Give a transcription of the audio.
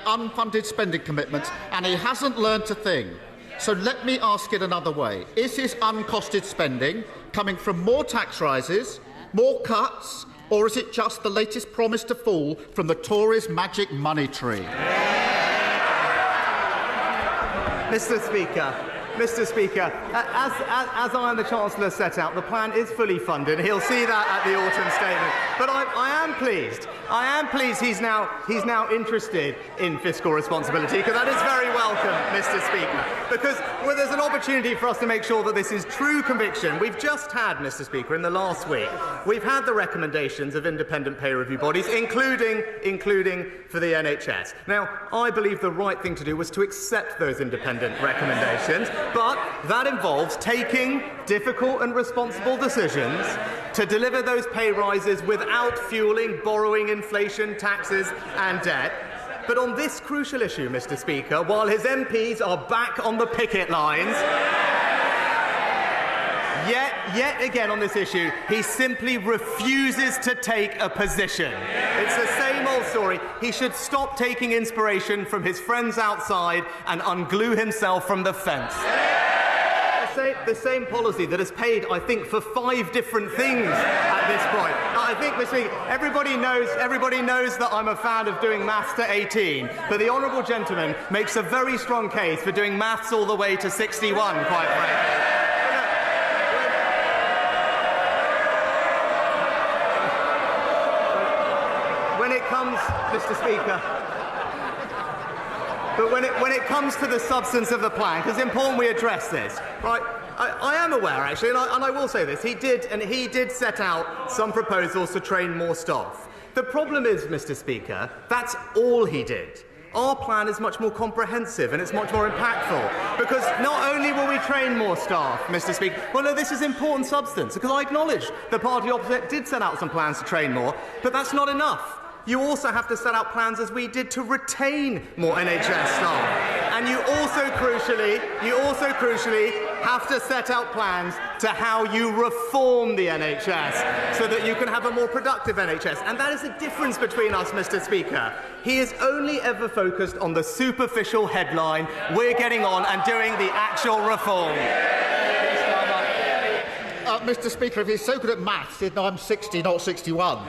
unfunded spending commitments, and he hasn't learnt a thing. So let me ask it another way. Is his uncosted spending coming from more tax rises, more cuts, or is it just the latest promise to fall from the Tories' magic money tree? Mr. Speaker, as I and the Chancellor set out, the plan is fully funded. He'll see that at the autumn statement. But I am pleased. He's now interested in fiscal responsibility, because that is very welcome, Mr. Speaker. Because there's an opportunity for us to make sure that this is true conviction. We've just had, Mr. Speaker, in the last week, we've had the recommendations of independent pay review bodies, including for the NHS. Now, I believe the right thing to do was to accept those independent recommendations, but that involves taking difficult and responsible decisions to deliver those pay rises without fueling borrowing, inflation, taxes and debt. But on this crucial issue, Mr. Speaker, while his MPs are back on the picket lines, yet again on this issue, he simply refuses to take a position. It's the same old story. He should stop taking inspiration from his friends outside and unglue himself from the fence. The same policy that has paid, I think, for 5 different things at this point. I think, Mr. Speaker, everybody knows that I'm a fan of doing maths to 18, but the honourable gentleman makes a very strong case for doing maths all the way to 61, quite frankly. When it comes, Mr. Speaker, but when it comes to the substance of the plan, because it's important we address this, right? I am aware, actually, and I will say this. He did set out some proposals to train more staff. The problem is, Mr. Speaker, that's all he did. Our plan is much more comprehensive and it's much more impactful, because not only will we train more staff, Mr. Speaker, well, no, this is important substance, because I acknowledge the party opposite did set out some plans to train more, but that's not enough. You also have to set out plans, as we did, to retain more NHS staff. And you also crucially have to set out plans to how you reform the NHS so that you can have a more productive NHS. And that is the difference between us, Mr. Speaker. He is only ever focused on the superficial headline. We're getting on and doing the actual reform. Mr. Speaker, if he's so good at maths, he'd know I'm 60, not 61.